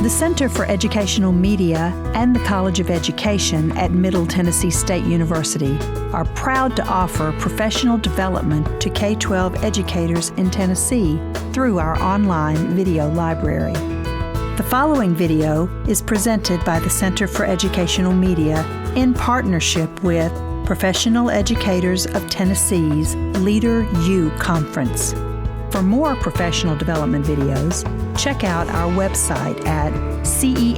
The Center for Educational Media and the College of Education at Middle Tennessee State University are proud to offer professional development to K-12 educators in Tennessee through our online video library. The following video is presented by the Center for Educational Media in partnership with Professional Educators of Tennessee's Leader U Conference. For more professional development videos, check out our website at cem.mtsu.edu.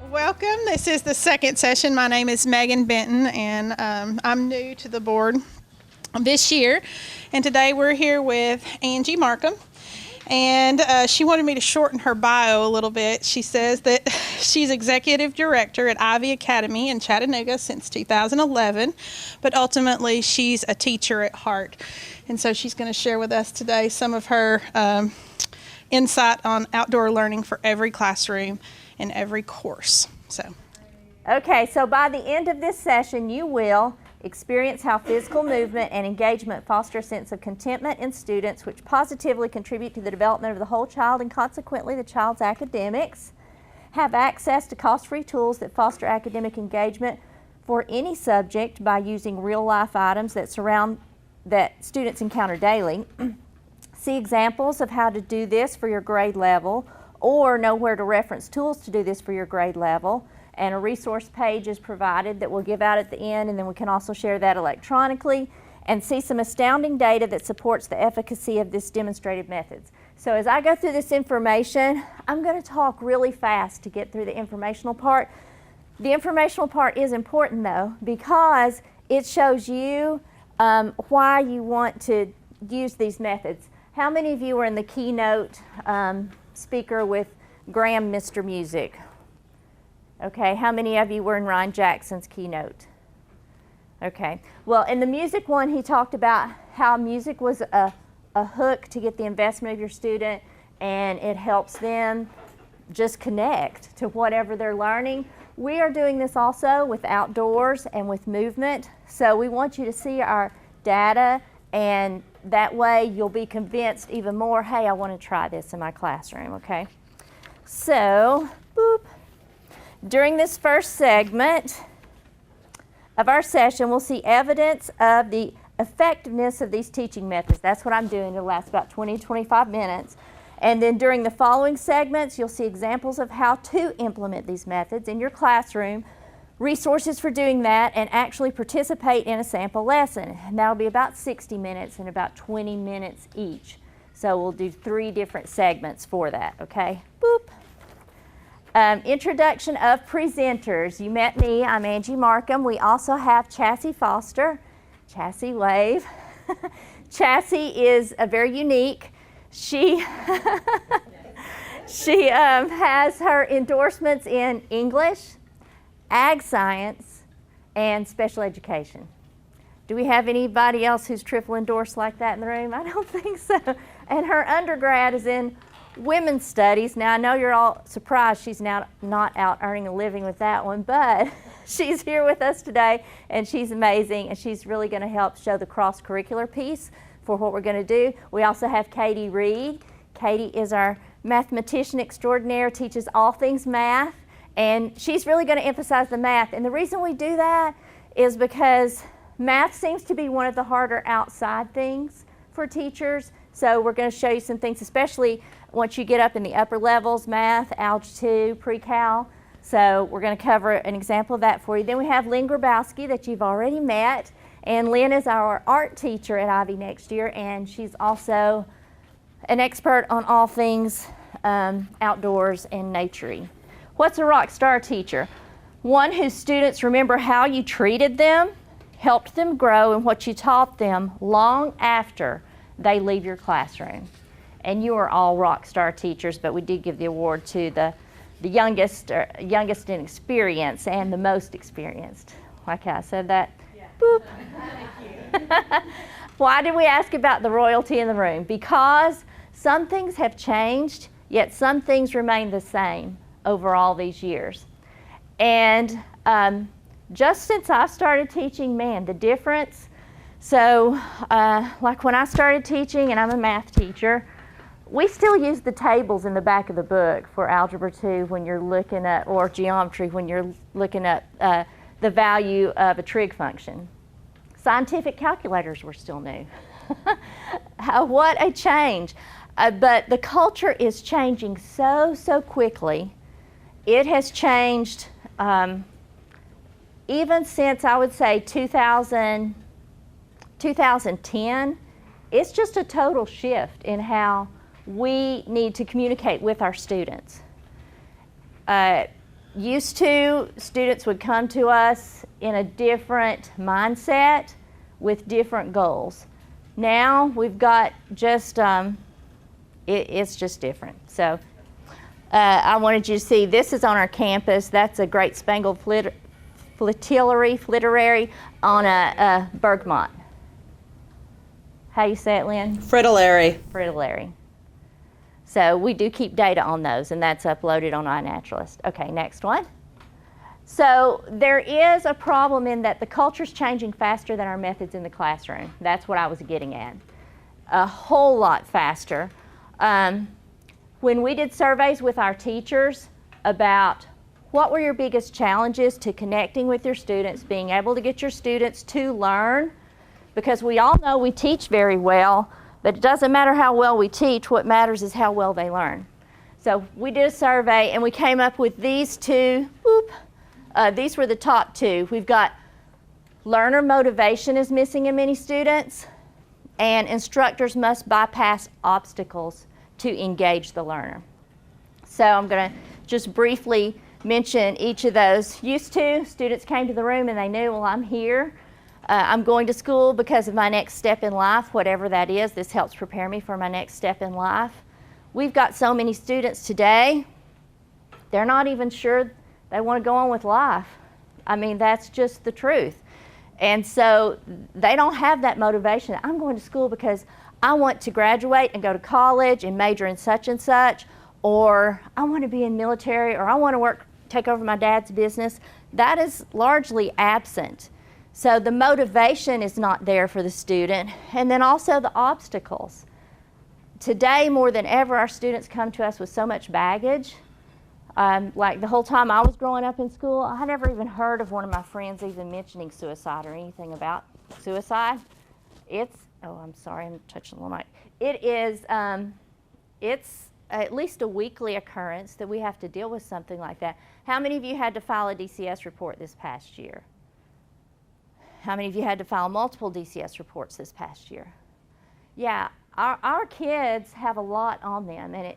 Welcome. This is the second session. My name is Megan Benton, and I'm new to the board this year. And today we're here with Angie Markham. And she wanted me to shorten her bio a little bit. She says that she's executive director at Ivy Academy in Chattanooga since 2011, but ultimately she's a teacher at heart. And so she's going to share with us today some of her insight on outdoor learning for every classroom and every course. Okay, so by the end of this session, you will experience how physical movement and engagement foster a sense of contentment in students, which positively contribute to the development of the whole child and consequently the child's academics. Have access to cost-free tools that foster academic engagement for any subject by using real-life items that students encounter daily. See examples of how to do this for your grade level, or know where to reference tools to do this for your grade level. And a resource page is provided that we'll give out at the end, and then we can also share that electronically, and see some astounding data that supports the efficacy of this demonstrated methods. So as I go through this information, I'm going to talk really fast to get through the informational part. The informational part is important though, because it shows you why you want to use these methods. How many of you were in the keynote speaker with Graham Mr. Music? Okay, how many of you were in Ryan Jackson's keynote? Okay, well, in the music one, he talked about how music was a hook to get the investment of your student, and it helps them just connect to whatever they're learning. We are doing this also with outdoors and with movement, so we want you to see our data, and that way you'll be convinced even more, hey, I want to try this in my classroom, okay? So, boop. During this first segment of our session, we'll see evidence of the effectiveness of these teaching methods. That's what I'm doing. It'll last about 20 to 25 minutes. And then during the following segments, you'll see examples of how to implement these methods in your classroom, resources for doing that, and actually participate in a sample lesson. And that'll be about 60 minutes and about 20 minutes each. So we'll do 3 different segments for that, okay? Boop. Introduction of presenters. You met me, I'm Angie Markham. We also have Chassie Foster. Chassie, wave. Chassie is very unique. She has her endorsements in English, ag science, and special education. Do we have anybody else who's triple endorsed like that in the room? I don't think so. And her undergrad is in women's studies. Now I know you're all surprised she's now not out earning a living with that one, but she's here with us today and she's amazing, and she's really going to help show the cross-curricular piece for what we're going to do. We also have Katie Reed. Katie is our mathematician extraordinaire, teaches all things math, and she's really going to emphasize the math. And the reason we do that is because math seems to be one of the harder outside things for teachers. So we're going to show you some things, especially once you get up in the upper levels, math, Algebra 2, Pre-Cal. So we're going to cover an example of that for you. Then we have Lynne Grabowski that you've already met. And Lynne is our art teacher at Ivy next year, and she's also an expert on all things outdoors and naturey. What's a rock star teacher? One whose students remember how you treated them, helped them grow, and what you taught them long after they leave your classroom. And you are all rock star teachers, but we did give the award to the youngest in experience and the most experienced. Like I said that? Yeah. Boop. Thank you. Why did we ask about the royalty in the room? Because some things have changed, yet some things remain the same over all these years. And just since I started teaching, man, the difference. So like when I started teaching, and I'm a math teacher, we still use the tables in the back of the book for Algebra 2 when you're looking at, or geometry when you're looking at the value of a trig function. Scientific calculators were still new. What a change. But the culture is changing so quickly. It has changed even since, I would say, 2010. It's just a total shift in how we need to communicate with our students. Used to, students would come to us in a different mindset with different goals. Now we've got just, it's just different. So I wanted you to see, this is on our campus. That's a Great Spangled Fritillary on a bergamot. How you say it, Lynn? Fritillary. Fritillary. So we do keep data on those, and that's uploaded on iNaturalist. Okay, next one. So there is a problem in that the culture's changing faster than our methods in the classroom. That's what I was getting at. A whole lot faster. When we did surveys with our teachers about what were your biggest challenges to connecting with your students, being able to get your students to learn, because we all know we teach very well, but it doesn't matter how well we teach, what matters is how well they learn. So we did a survey and we came up with these two. These were the top two. We've got learner motivation is missing in many students, and instructors must bypass obstacles to engage the learner. So I'm going to just briefly mention each of those. Used to, students came to the room and they knew, well, I'm here. I'm going to school because of my next step in life, whatever that is. This helps prepare me for my next step in life. We've got so many students today, they're not even sure they want to go on with life. I mean, that's just the truth. And so they don't have that motivation. I'm going to school because I want to graduate and go to college and major in such and such, or I want to be in military, or I want to take over my dad's business. That is largely absent. So the motivation is not there for the student. And then also the obstacles. Today, more than ever, our students come to us with so much baggage. Like the whole time I was growing up in school, I never even heard of one of my friends even mentioning suicide or anything about suicide. I'm sorry, I'm touching the mic. It's at least a weekly occurrence that we have to deal with something like that. How many of you had to file a DCS report this past year? How many of you had to file multiple DCS reports this past year? Yeah, our kids have a lot on them, and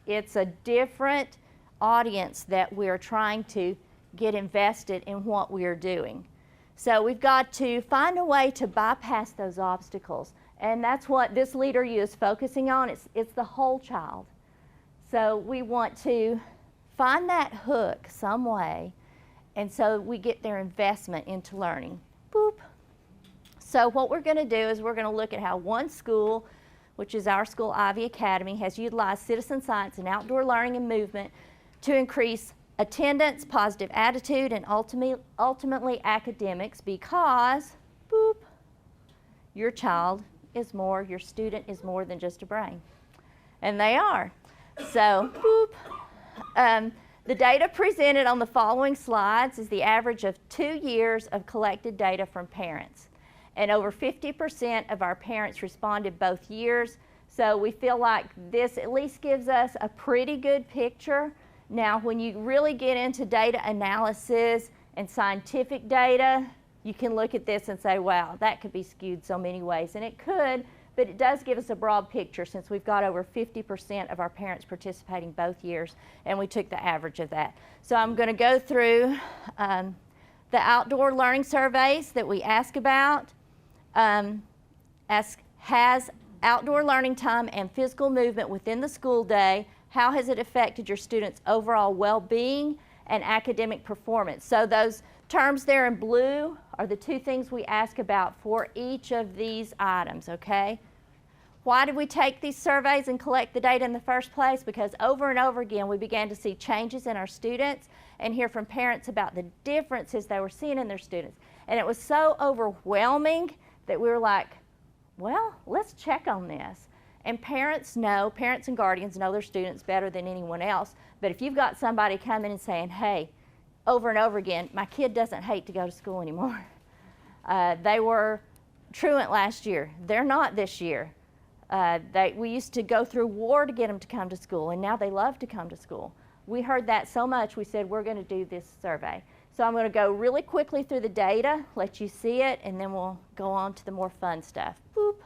it's a different audience that we're trying to get invested in what we're doing. So we've got to find a way to bypass those obstacles, and that's what this Leader U is focusing on. It's the whole child. So we want to find that hook some way, and so we get their investment into learning. Boop. So what we're going to do is we're going to look at how one school, which is our school, Ivy Academy, has utilized citizen science and outdoor learning and movement to increase attendance, positive attitude, and ultimately academics, because, boop, your child is more, your student is more than just a brain. And they are. So, boop. The data presented on the following slides is the average of 2 years of collected data from parents. And over 50% of our parents responded both years. So we feel like this at least gives us a pretty good picture. Now, when you really get into data analysis and scientific data, you can look at this and say, wow, that could be skewed so many ways. And it could, but it does give us a broad picture since we've got over 50% of our parents participating both years, and we took the average of that. So I'm going to go through the outdoor learning surveys that we ask about. Has outdoor learning time and physical movement within the school day, how has it affected your students' overall well-being and academic performance? So those terms there in blue are the two things we ask about for each of these items, okay? Why did we take these surveys and collect the data in the first place? Because over and over again we began to see changes in our students and hear from parents about the differences they were seeing in their students. And it was so overwhelming that we were like, well, let's check on this. And parents and guardians know their students better than anyone else. But if you've got somebody coming and saying, hey, over and over again, my kid doesn't hate to go to school anymore. They were truant last year. They're not this year. We used to go through war to get them to come to school, and now they love to come to school. We heard that so much, we said, we're going to do this survey. So I'm going to go really quickly through the data, let you see it, and then we'll go on to the more fun stuff. Boop.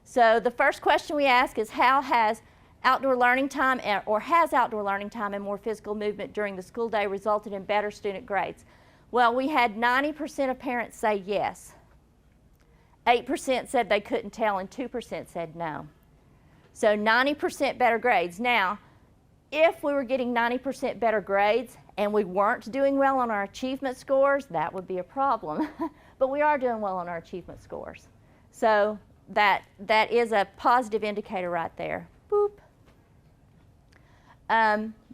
So the first question we ask is, how has outdoor learning time and more physical movement during the school day resulted in better student grades? Well, we had 90% of parents say yes. 8% said they couldn't tell, and 2% said no. So 90% better grades. Now, if we were getting 90% better grades and we weren't doing well on our achievement scores, that would be a problem. But we are doing well on our achievement scores. So that is a positive indicator right there. Boop.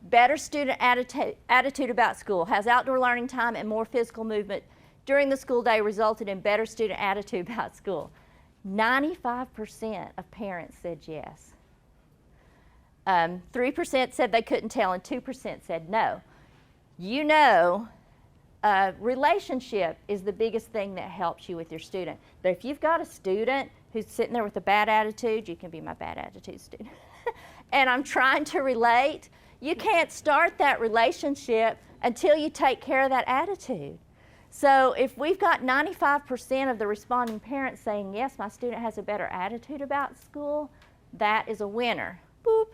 Better student attitude about school. Has outdoor learning time and more physical movement during the school day resulted in better student attitude about school? 95% of parents said yes. 3% said they couldn't tell, and 2% said no. You know, relationship is the biggest thing that helps you with your student. But if you've got a student who's sitting there with a bad attitude, you can be my bad attitude student, and I'm trying to relate, you can't start that relationship until you take care of that attitude. So if we've got 95% of the responding parents saying, yes, my student has a better attitude about school, that is a winner. Boop.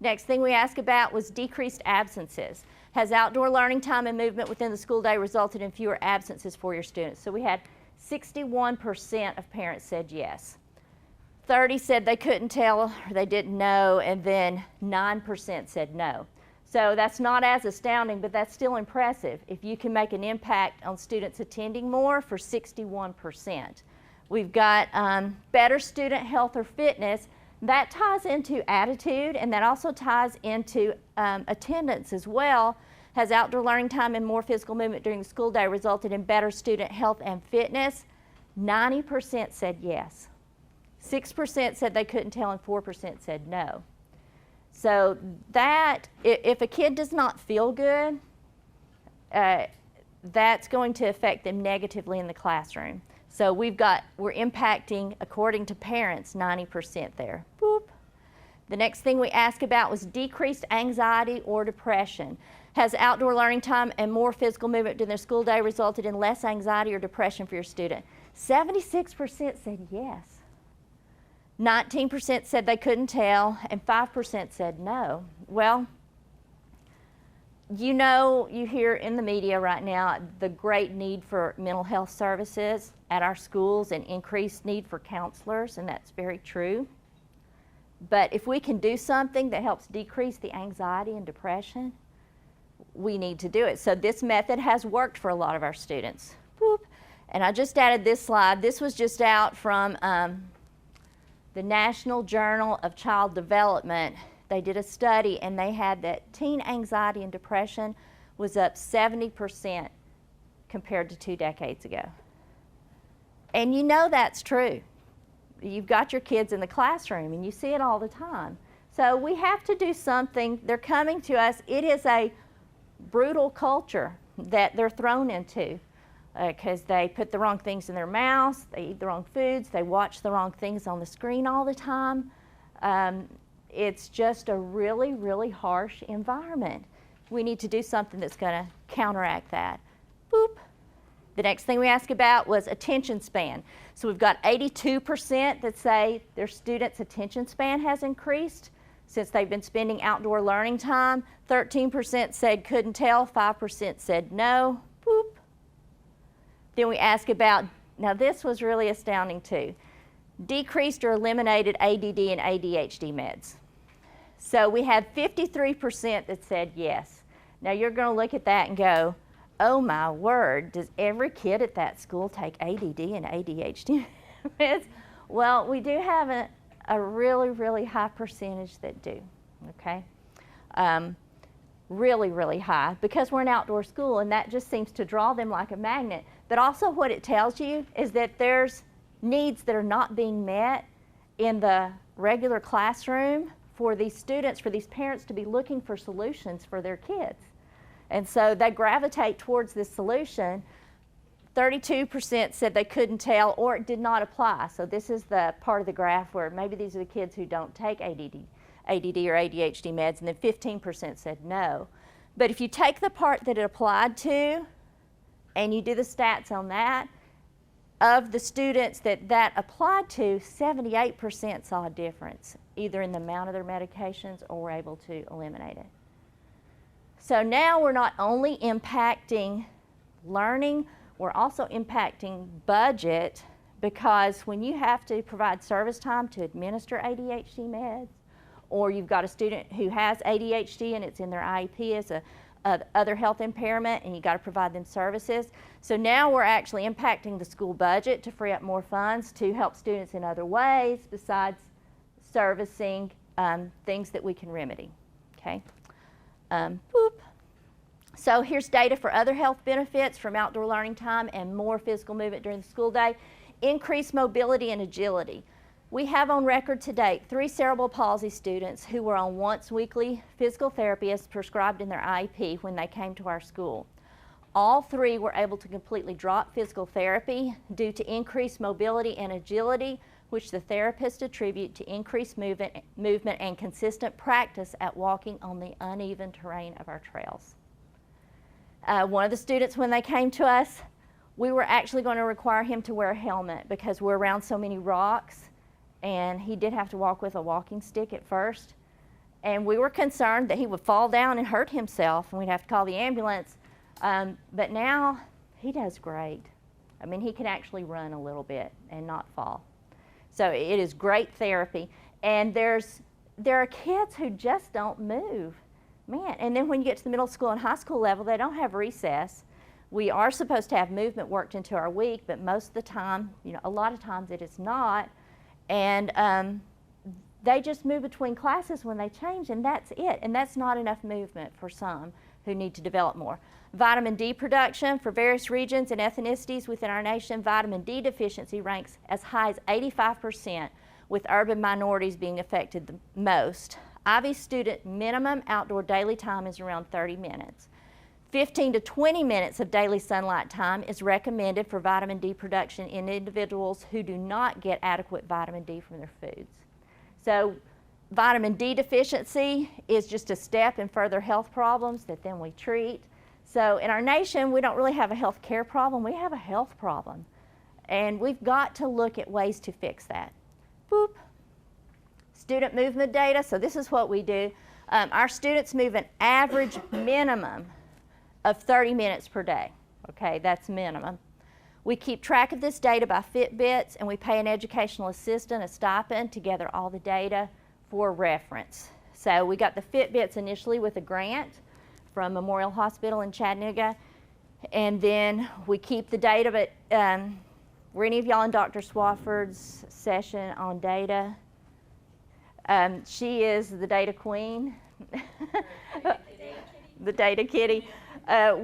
Next thing we asked about was decreased absences. Has outdoor learning time and movement within the school day resulted in fewer absences for your students? So we had 61% of parents said yes. 30 said they couldn't tell or they didn't know, and then 9% said no. So that's not as astounding, but that's still impressive if you can make an impact on students attending more for 61%. We've got better student health or fitness. That ties into attitude, and that also ties into attendance as well. Has outdoor learning time and more physical movement during the school day resulted in better student health and fitness? 90% said yes. 6% said they couldn't tell, and 4% said no. So that, if a kid does not feel good, that's going to affect them negatively in the classroom. So we're impacting, according to parents, 90% there. Boop. The next thing we asked about was decreased anxiety or depression. Has outdoor learning time and more physical movement during their school day resulted in less anxiety or depression for your student? 76% said yes. 19% said they couldn't tell, and 5% said no. Well, you know, you hear in the media right now the great need for mental health services at our schools and increased need for counselors, and that's very true. But if we can do something that helps decrease the anxiety and depression, we need to do it. So this method has worked for a lot of our students. Boop. And I just added this slide. This was just out from the National Journal of Child Development. They did a study, and they had that teen anxiety and depression was up 70% compared to 2 decades ago. And you know that's true. You've got your kids in the classroom, and you see it all the time. So we have to do something. They're coming to us. It is a brutal culture that they're thrown into because they put the wrong things in their mouths, they eat the wrong foods, they watch the wrong things on the screen all the time. It's just a really, really harsh environment. We need to do something that's going to counteract that. Boop. The next thing we asked about was attention span. So we've got 82% that say their students' attention span has increased since they've been spending outdoor learning time. 13% said couldn't tell, 5% said no. Boop. Then we asked about, now this was really astounding too, decreased or eliminated ADD and ADHD meds. So we had 53% that said yes. Now you're going to look at that and go, oh my word, does every kid at that school take ADD and ADHD meds? Well, we do have a really, really high percentage that do, okay? Really, really high, because we're an outdoor school, and that just seems to draw them like a magnet. But also what it tells you is that there's needs that are not being met in the regular classroom for these students, for these parents to be looking for solutions for their kids. And so they gravitate towards this solution. 32% said they couldn't tell or it did not apply. So this is the part of the graph where maybe these are the kids who don't take ADD or ADHD meds, and then 15% said no. But if you take the part that it applied to and you do the stats on that, of the students that applied to, 78% saw a difference, either in the amount of their medications or were able to eliminate it. So now we're not only impacting learning, we're also impacting budget, because when you have to provide service time to administer ADHD meds, or you've got a student who has ADHD and it's in their IEP as a other health impairment, and you got to provide them services. So now we're actually impacting the school budget to free up more funds to help students in other ways besides servicing things that we can remedy, okay? Boop. So here's data for other health benefits from outdoor learning time and more physical movement during the school day. Increased mobility and agility. We have on record to date 3 cerebral palsy students who were on once weekly physical therapy as prescribed in their IEP when they came to our school. All 3 were able to completely drop physical therapy due to increased mobility and agility, which the therapists attribute to increased movement and consistent practice at walking on the uneven terrain of our trails. One of the students, when they came to us, we were actually going to require him to wear a helmet because we're around so many rocks, and he did have to walk with a walking stick at first. And we were concerned that he would fall down and hurt himself, and we'd have to call the ambulance. But now he does great. I mean, he can actually run a little bit and not fall. So it is great therapy. And there are kids who just don't move. Man, and then when you get to the middle school and high school level, they don't have recess. We are supposed to have movement worked into our week, but most of the time, a lot of times it is not. And they just move between classes when they change, and that's it. And that's not enough movement for some who need to develop more. Vitamin D production for various regions and ethnicities within our nation, vitamin D deficiency ranks as high as 85%, with urban minorities being affected the most. Ivy student minimum outdoor daily time is around 30 minutes. 15 to 20 minutes of daily sunlight time is recommended for vitamin D production in individuals who do not get adequate vitamin D from their foods. So vitamin D deficiency is just a step in further health problems that then we treat. So in our nation, we don't really have a health care problem, we have a health problem. And we've got to look at ways to fix that. Boop. Student movement data, so this is what we do. Our students move an average minimum of 30 minutes per day. Okay, that's minimum. We keep track of this data by Fitbits, and we pay an educational assistant a stipend to gather all the data for reference. So we got the Fitbits initially with a grant from Memorial Hospital in Chattanooga, and then we keep the data, but were any of y'all in Dr. Swafford's session on data? She is the data queen, the data kitty.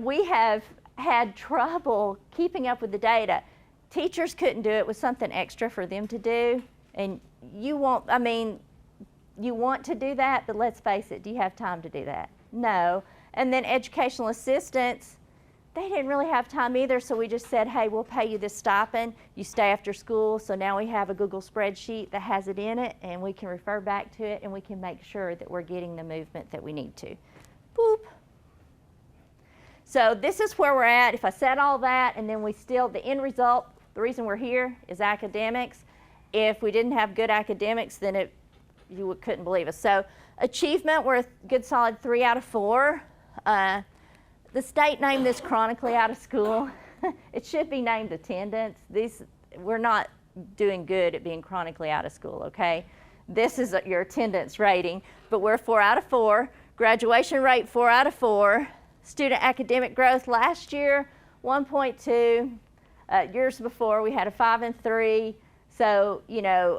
We have had trouble keeping up with the data. Teachers couldn't do it. It was something extra for them to do. And you want to do that, but let's face it, do you have time to do that? No. And then educational assistants, they didn't really have time either, so we just said, hey, we'll pay you this stipend. You stay after school. So now we have a Google spreadsheet that has it in it, and we can refer back to it, and we can make sure that we're getting the movement that we need to. Boop. So this is where we're at. If I said all that, and then the end result, the reason we're here is academics. If we didn't have good academics, then you couldn't believe us. So achievement, we're a good solid 3 out of 4. The state named this chronically out of school. It should be named attendance. We're not doing good at being chronically out of school, okay? This is your attendance rating, but we're 4 out of 4. Graduation rate, 4 out of 4. Student academic growth last year, 1.2. Years before, we had a 5 and 3. So, you know,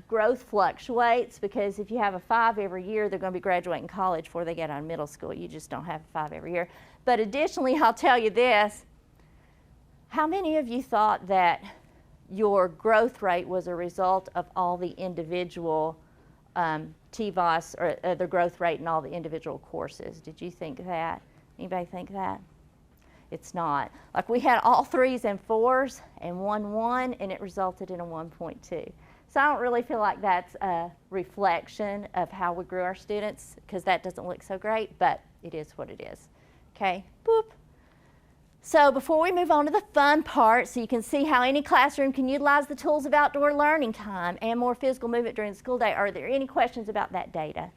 growth fluctuates because if you have a 5 every year, they're going to be graduating college before they get out of middle school. You just don't have a 5 every year. But additionally, I'll tell you this. How many of you thought that your growth rate was a result of all the individual TVOS, or the growth rate in all the individual courses? Did you think that? Anybody think that? It's not. Like, we had all 3s and 4s and 1, and it resulted in a 1.2. So I don't really feel like that's a reflection of how we grew our students, because that doesn't look so great, but it is what it is. Okay, boop. So before we move on to the fun part, so you can see how any classroom can utilize the tools of outdoor learning time and more physical movement during the school day, are there any questions about that data?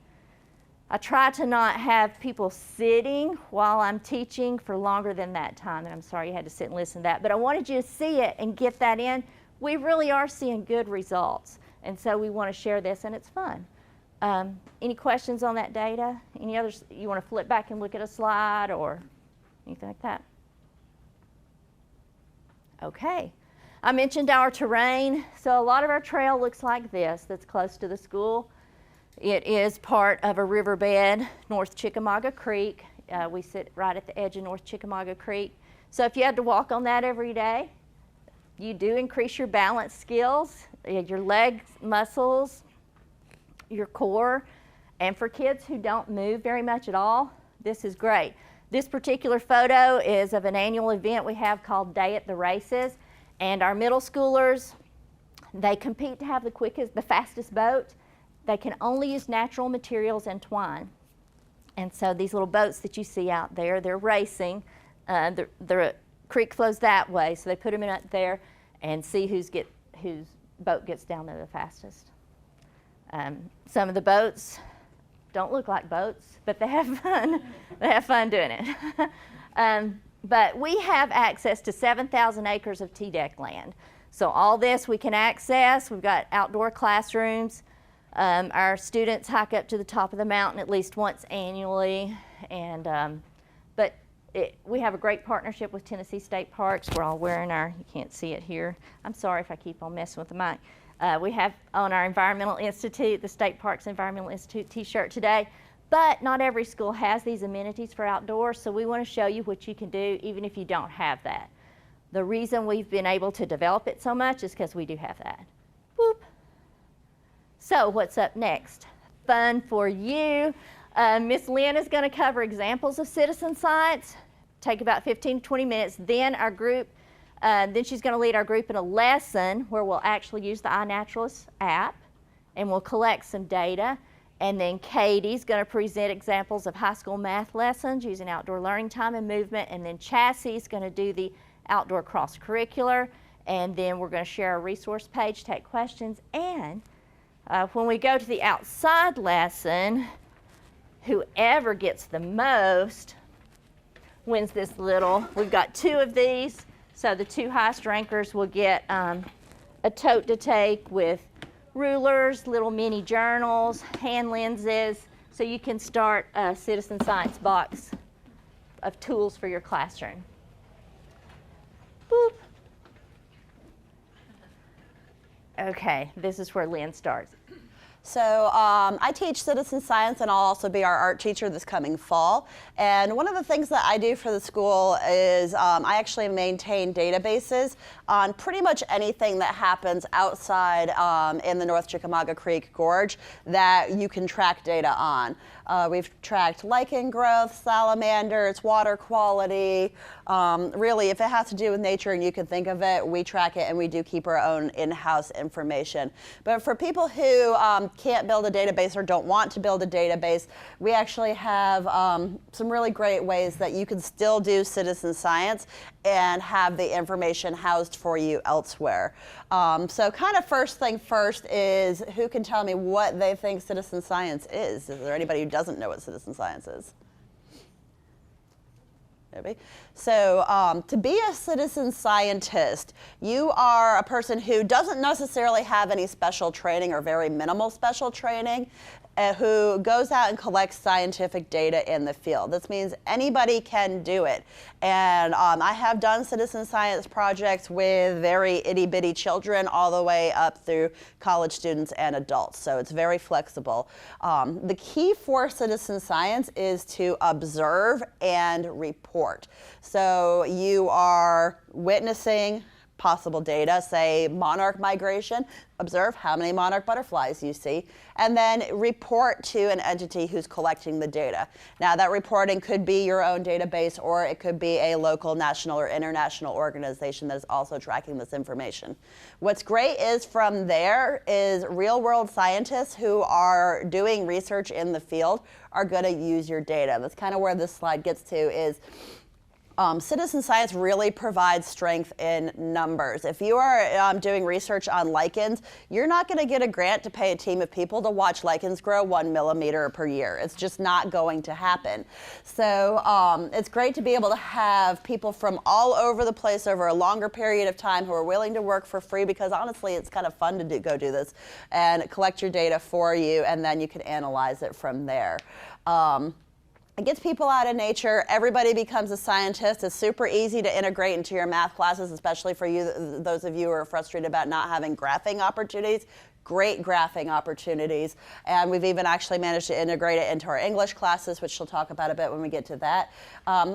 I try to not have people sitting while I'm teaching for longer than that time, and I'm sorry you had to sit and listen to that, but I wanted you to see it and get that in. We really are seeing good results, and so we want to share this, and it's fun. Any questions on that data? Any others? You want to flip back and look at a slide or anything like that? Okay. I mentioned our terrain. So a lot of our trail looks like this, that's close to the school. It is part of a riverbed, North Chickamauga Creek. We sit right at the edge of North Chickamauga Creek. So if you had to walk on that every day, you do increase your balance skills, your leg muscles, your core. And for kids who don't move very much at all, this is great. This particular photo is of an annual event we have called Day at the Races. And our middle schoolers, they compete to have the fastest boat. They can only use natural materials and twine. And so these little boats that you see out there, they're racing. The creek flows that way, so they put them in up there and see whose boat gets down there the fastest. Some of the boats don't look like boats, but they have fun. They have fun doing it. But we have access to 7,000 acres of T-deck land. So all this we can access. We've got outdoor classrooms. Our students hike up to the top of the mountain at least once annually. But we have a great partnership with Tennessee State Parks. We're all wearing you can't see it here. I'm sorry if I keep on messing with the mic. We have on our Environmental Institute, the State Parks Environmental Institute t-shirt today. But not every school has these amenities for outdoors, so we want to show you what you can do even if you don't have that. The reason we've been able to develop it so much is because we do have that. Boop. So what's up next? Fun for you. Miss Lynne is going to cover examples of citizen science. Take about 15 to 20 minutes. Then our group, then she's going to lead our group in a lesson where we'll actually use the iNaturalist app and we'll collect some data. And then Katie's going to present examples of high school math lessons using outdoor learning time and movement. And then Chassie's going to do the outdoor cross-curricular. And then we're going to share a resource page, take questions. And when we go to the outside lesson, whoever gets the most wins this little. We've got 2 of these. So the 2 highest rankers will get a tote to take with rulers, little mini journals, hand lenses, so you can start a citizen science box of tools for your classroom. Boop. Okay, this is where Lynne starts. So I teach citizen science, and I'll also be our art teacher this coming fall. And one of the things that I do for the school is I actually maintain databases on pretty much anything that happens outside in the North Chickamauga Creek Gorge that you can track data on. We've tracked lichen growth, salamanders, water quality. Really, if it has to do with nature and you can think of it, we track it, and we do keep our own in-house information. But for people who can't build a database or don't want to build a database, we actually have some really great ways that you can still do citizen science and have the information housed for you elsewhere. So kind of first thing first is, who can tell me what they think citizen science is? Is there anybody who doesn't know what citizen science is? Maybe. So to be a citizen scientist, you are a person who doesn't necessarily have any special training or very minimal special training. who goes out and collects scientific data in the field. This means anybody can do it. And I have done citizen science projects with very itty-bitty children all the way up through college students and adults, so it's very flexible. The key for citizen science is to observe and report. So you are witnessing possible data, say monarch migration, observe how many monarch butterflies you see, and then report to an entity who's collecting the data. Now that reporting could be your own database, or it could be a local, national, or international organization that is also tracking this information. What's great is from there is real-world scientists who are doing research in the field are going to use your data. That's kind of where this slide gets to is citizen science really provides strength in numbers. If you are doing research on lichens, you're not going to get a grant to pay a team of people to watch lichens grow 1 millimeter per year. It's just not going to happen. So it's great to be able to have people from all over the place over a longer period of time who are willing to work for free, because honestly it's kind of fun to go do this and collect your data for you, and then you can analyze it from there. It gets people out of nature. Everybody becomes a scientist. It's super easy to integrate into your math classes, especially for you, those of you who are frustrated about not having graphing opportunities. Great graphing opportunities. And we've even actually managed to integrate it into our English classes, which she'll talk about a bit when we get to that.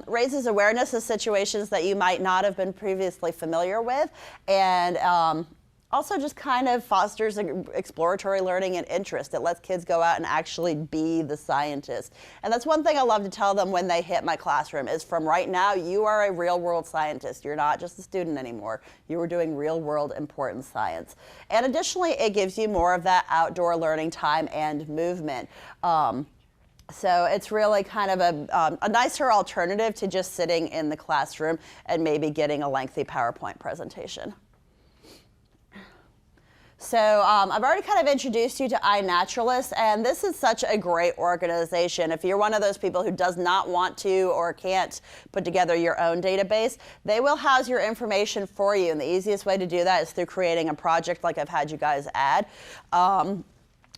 Raises awareness of situations that you might not have been previously familiar with. And also just kind of fosters exploratory learning and interest. It lets kids go out and actually be the scientist. And that's one thing I love to tell them when they hit my classroom is, from right now, you are a real world scientist. You're not just a student anymore. You are doing real world important science. And additionally, it gives you more of that outdoor learning time and movement. So it's really kind of a nicer alternative to just sitting in the classroom and maybe getting a lengthy PowerPoint presentation. So I've already kind of introduced you to iNaturalist, and this is such a great organization. If you're one of those people who does not want to or can't put together your own database, they will house your information for you, and the easiest way to do that is through creating a project like I've had you guys add.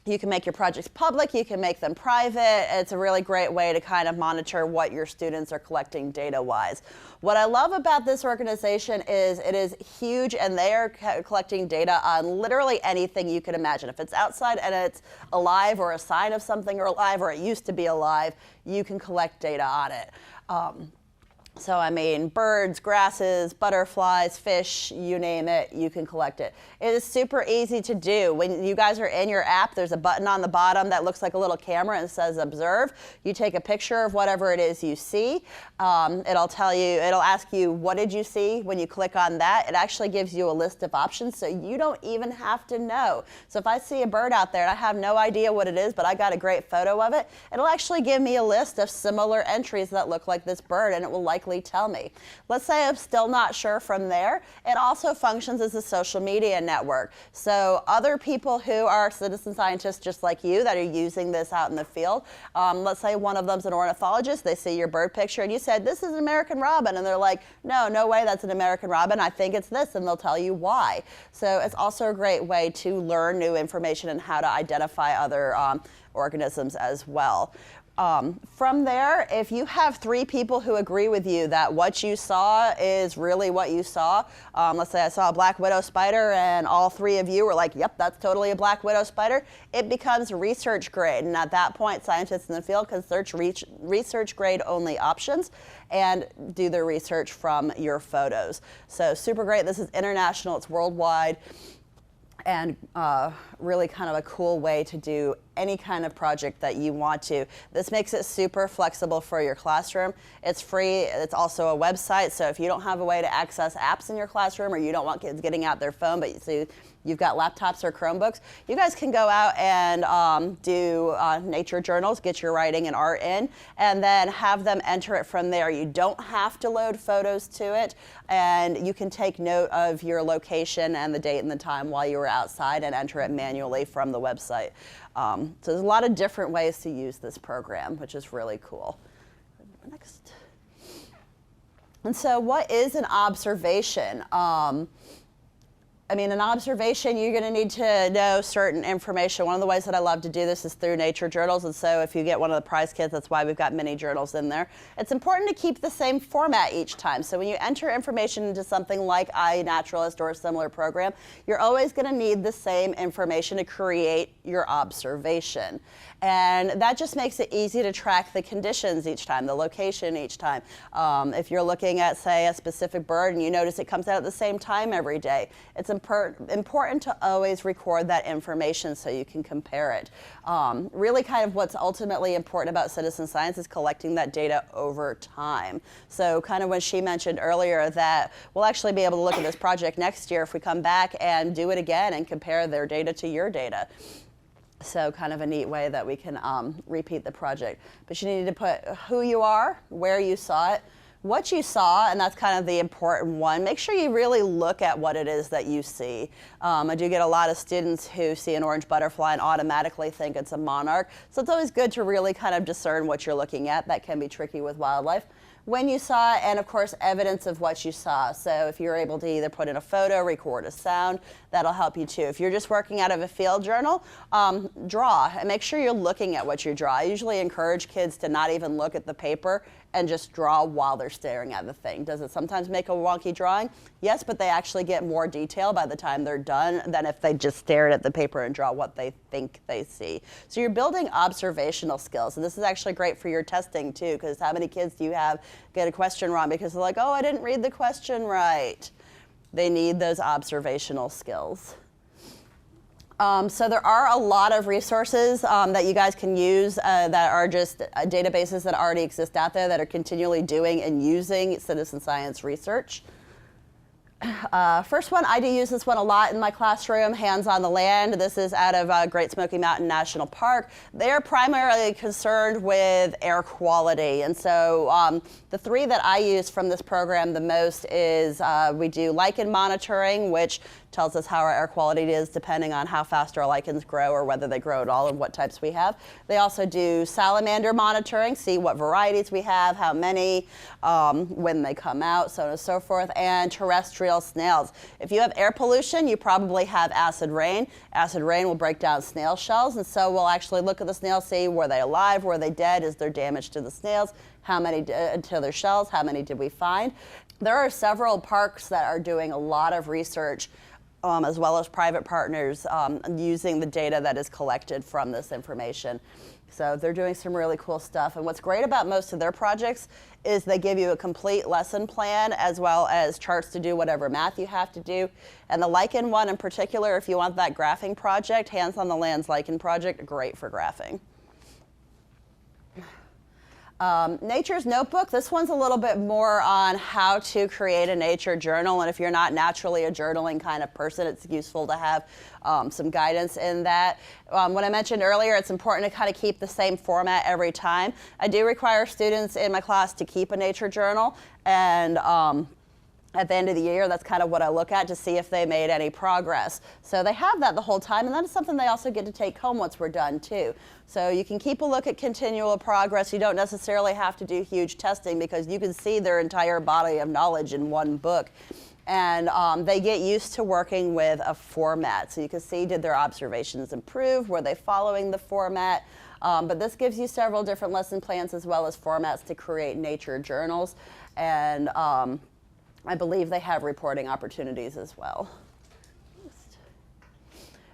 You can make your projects public, you can make them private. It's a really great way to kind of monitor what your students are collecting data-wise. What I love about this organization is it is huge, and they are collecting data on literally anything you can imagine. If it's outside and it's alive, or a sign of something alive, or it used to be alive, you can collect data on it. So I mean, birds, grasses, butterflies, fish, you name it, you can collect it. It is super easy to do. When you guys are in your app, there's a button on the bottom that looks like a little camera and says observe. You take a picture of whatever it is you see. It'll tell you, it'll ask you, what did you see? When you click on that, it actually gives you a list of options, so you don't even have to know. So if I see a bird out there and I have no idea what it is, but I got a great photo of it, it'll actually give me a list of similar entries that look like this bird, and it will likely tell me. Let's say I'm still not sure from there. It also functions as a social media network. So other people who are citizen scientists just like you that are using this out in the field, let's say one of them's an ornithologist, they see your bird picture and you said, this is an American robin, and they're like, no way that's an American robin, I think it's this, and they'll tell you why. So it's also a great way to learn new information and how to identify other organisms as well. From there, if you have 3 people who agree with you that what you saw is really what you saw, let's say I saw a black widow spider and all 3 of you were like, yep, that's totally a black widow spider, it becomes research grade. And at that point, scientists in the field can search research grade only options and do their research from your photos. So super great. This is international, it's worldwide, and really kind of a cool way to do any kind of project that you want to. This makes it super flexible for your classroom. It's free. It's also a website, so if you don't have a way to access apps in your classroom, or you don't want kids getting out their phone, but you've got laptops or Chromebooks, you guys can go out and do nature journals, get your writing and art in, and then have them enter it from there. You don't have to load photos to it, and you can take note of your location and the date and the time while you were outside and enter it manually from the website. So there's a lot of different ways to use this program, which is really cool. Next. And so what is an observation? I mean, an observation, you're going to need to know certain information. One of the ways that I love to do this is through nature journals, and so if you get one of the prize kits, that's why we've got mini journals in there. It's important to keep the same format each time. So when you enter information into something like iNaturalist or a similar program, you're always going to need the same information to create your observation. And that just makes it easy to track the conditions each time, the location each time. If you're looking at, say, a specific bird and you notice it comes out at the same time every day, it's important to always record that information so you can compare it. Really kind of what's ultimately important about citizen science is collecting that data over time. So kind of when she mentioned earlier that we'll actually be able to look at this project next year if we come back and do it again and compare their data to your data. So kind of a neat way that we can repeat the project. But you need to put who you are, where you saw it, what you saw, and that's kind of the important one. Make sure you really look at what it is that you see. I do get a lot of students who see an orange butterfly and automatically think it's a monarch. So it's always good to really kind of discern what you're looking at. That can be tricky with wildlife. When you saw it, and of course evidence of what you saw. So if you're able to either put in a photo, record a sound, that'll help you too. If you're just working out of a field journal, draw and make sure you're looking at what you draw. I usually encourage kids to not even look at the paper and just draw while they're staring at the thing. Does it sometimes make a wonky drawing? Yes, but they actually get more detail by the time they're done than if they just stared at the paper and draw what they think they see. So you're building observational skills, and this is actually great for your testing too, because how many kids do you have get a question wrong because they're like, oh, I didn't read the question right. They need those observational skills. So there are a lot of resources that you guys can use that are just databases that already exist out there that are continually doing and using citizen science research. First one, I do use this one a lot in my classroom, Hands on the Land. This is out of Great Smoky Mountain National Park. They're primarily concerned with air quality. And so the three that I use from this program the most is we do lichen monitoring, which tells us how our air quality is depending on how fast our lichens grow or whether they grow at all and what types we have. They also do salamander monitoring, see what varieties we have, how many, when they come out, so on and so forth, and terrestrial snails. If you have air pollution, you probably have acid rain. Acid rain will break down snail shells, and so we'll actually look at the snails, see were they alive, were they dead, is there damage to the snails, how many to their shells, how many did we find. There are several parks that are doing a lot of research as well as private partners using the data that is collected from this information. So they're doing some really cool stuff. And what's great about most of their projects is they give you a complete lesson plan as well as charts to do whatever math you have to do. And the lichen one in particular, if you want that graphing project, Hands on the Land's lichen project, great for graphing. Nature's Notebook, this one's a little bit more on how to create a nature journal, and if you're not naturally a journaling kind of person, it's useful to have some guidance in that. When I mentioned earlier, it's important to kind of keep the same format every time. I do require students in my class to keep a nature journal, and at the end of the year, that's kind of what I look at to see if they made any progress. So they have that the whole time, and that is something they also get to take home once we're done too. So you can keep a look at continual progress. You don't necessarily have to do huge testing because you can see their entire body of knowledge in one book. And they get used to working with a format. So you can see, did their observations improve? Were they following the format? But this gives you several different lesson plans as well as formats to create nature journals. And I believe they have reporting opportunities as well.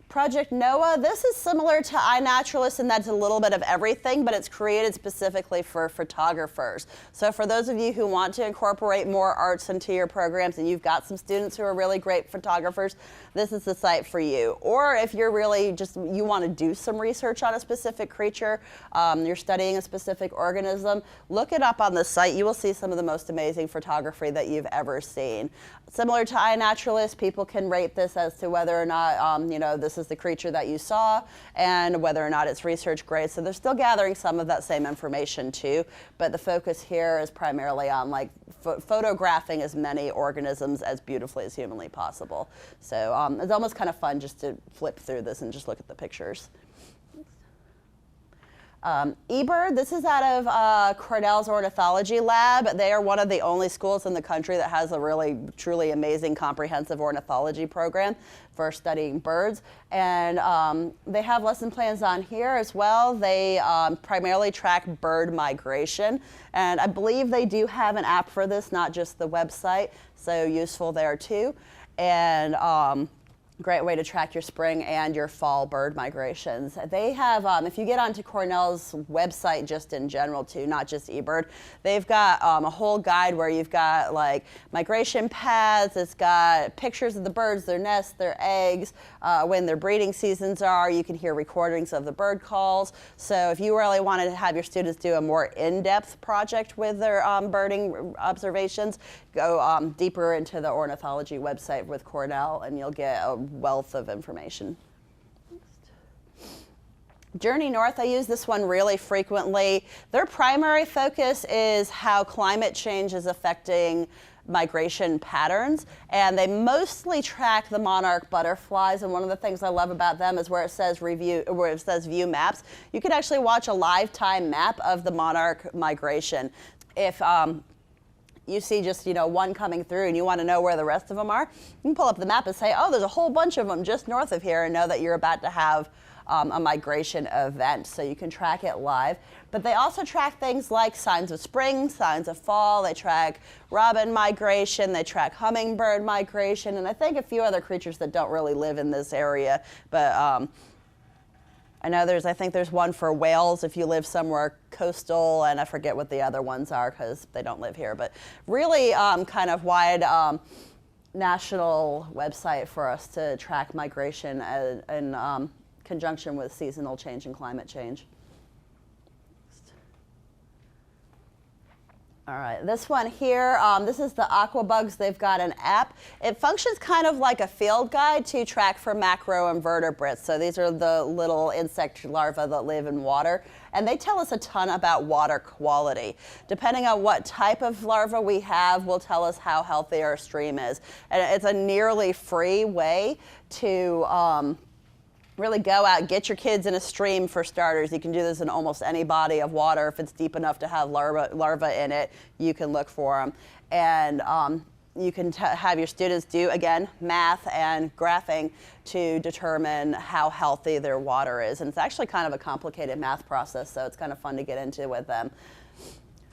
Project Noaa, this is similar to iNaturalist in that it's a little bit of everything, but it's created specifically for photographers. So for those of you who want to incorporate more arts into your programs and you've got some students who are really great photographers, this is the site for you. Or if you're really just, you want to do some research on a specific creature, you're studying a specific organism, look it up on the site. You will see some of the most amazing photography that you've ever seen. Similar to iNaturalist, people can rate this as to whether or not, this is the creature that you saw and whether or not it's research grade. So they're still gathering some of that same information too, but the focus here is primarily on like photographing as many organisms as beautifully as humanly possible. So it's almost kind of fun just to flip through this and just look at the pictures. eBird, this is out of Cornell's ornithology lab. They are one of the only schools in the country that has a really, truly amazing comprehensive ornithology program for studying birds. And they have lesson plans on here as well. They primarily track bird migration. And I believe they do have an app for this, not just the website, so useful there too. And great way to track your spring and your fall bird migrations. They have, if you get onto Cornell's website just in general too, not just eBird, they've got a whole guide where you've got like migration paths, it's got pictures of the birds, their nests, their eggs, when their breeding seasons are, you can hear recordings of the bird calls. So if you really wanted to have your students do a more in-depth project with their birding observations, go deeper into the ornithology website with Cornell and you'll get a wealth of information. Journey North, I use this one really frequently. Their primary focus is how climate change is affecting migration patterns, and they mostly track the monarch butterflies. And one of the things I love about them is where it says view maps, you can actually watch a live-time map of the monarch migration. If you see just one coming through and you want to know where the rest of them are, you can pull up the map and say, oh, there's a whole bunch of them just north of here, and know that you're about to have a migration event, so you can track it live. But they also track things like signs of spring, signs of fall, they track robin migration, they track hummingbird migration, and I think a few other creatures that don't really live in this area. But I know I think there's one for whales if you live somewhere coastal, and I forget what the other ones are because they don't live here. But really kind of wide national website for us to track migration in conjunction with seasonal change and climate change. All right, this one here, this is the Aquabugs. They've got an app. It functions kind of like a field guide to track for macroinvertebrates. So these are the little insect larvae that live in water, and they tell us a ton about water quality. Depending on what type of larva we have will tell us how healthy our stream is. And it's a nearly free way to really go out, get your kids in a stream for starters. You can do this in almost any body of water. If it's deep enough to have larvae in it, you can look for them. And you can have your students do, again, math and graphing to determine how healthy their water is. And it's actually kind of a complicated math process, so it's kind of fun to get into with them.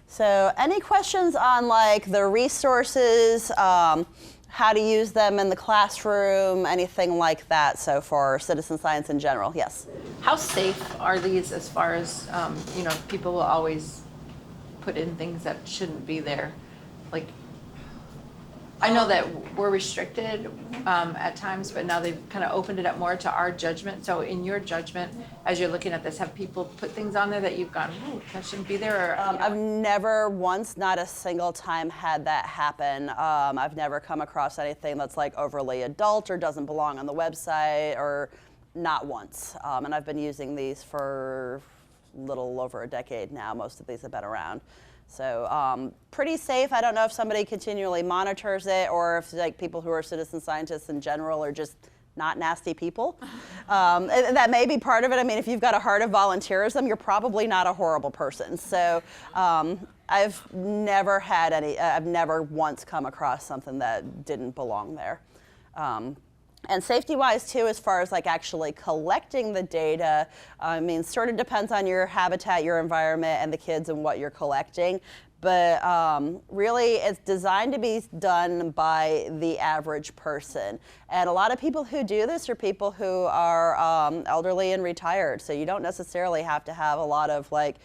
So any questions on like the resources, how to use them in the classroom, anything like that so for citizen science in general? Yes? How safe are these as far as, people will always put in things that shouldn't be there? Like, I know that we're restricted at times, but now they've kind of opened it up more to our judgment. So in your judgment, as you're looking at this, have people put things on there that you've gone, ooh, that shouldn't be there? Or, I've never once, not a single time, had that happen. I've never come across anything that's like overly adult or doesn't belong on the website, or not once. And I've been using these for a little over a decade now. Most of these have been around. So pretty safe. I don't know if somebody continually monitors it or if like people who are citizen scientists in general are just not nasty people. That may be part of it. I mean, if you've got a heart of volunteerism, you're probably not a horrible person. So I've never had I've never once come across something that didn't belong there. And safety-wise, too, as far as like actually collecting the data, I mean, sort of depends on your habitat, your environment, and the kids and what you're collecting. But really, it's designed to be done by the average person. And a lot of people who do this are people who are elderly and retired. So you don't necessarily have to have a lot of like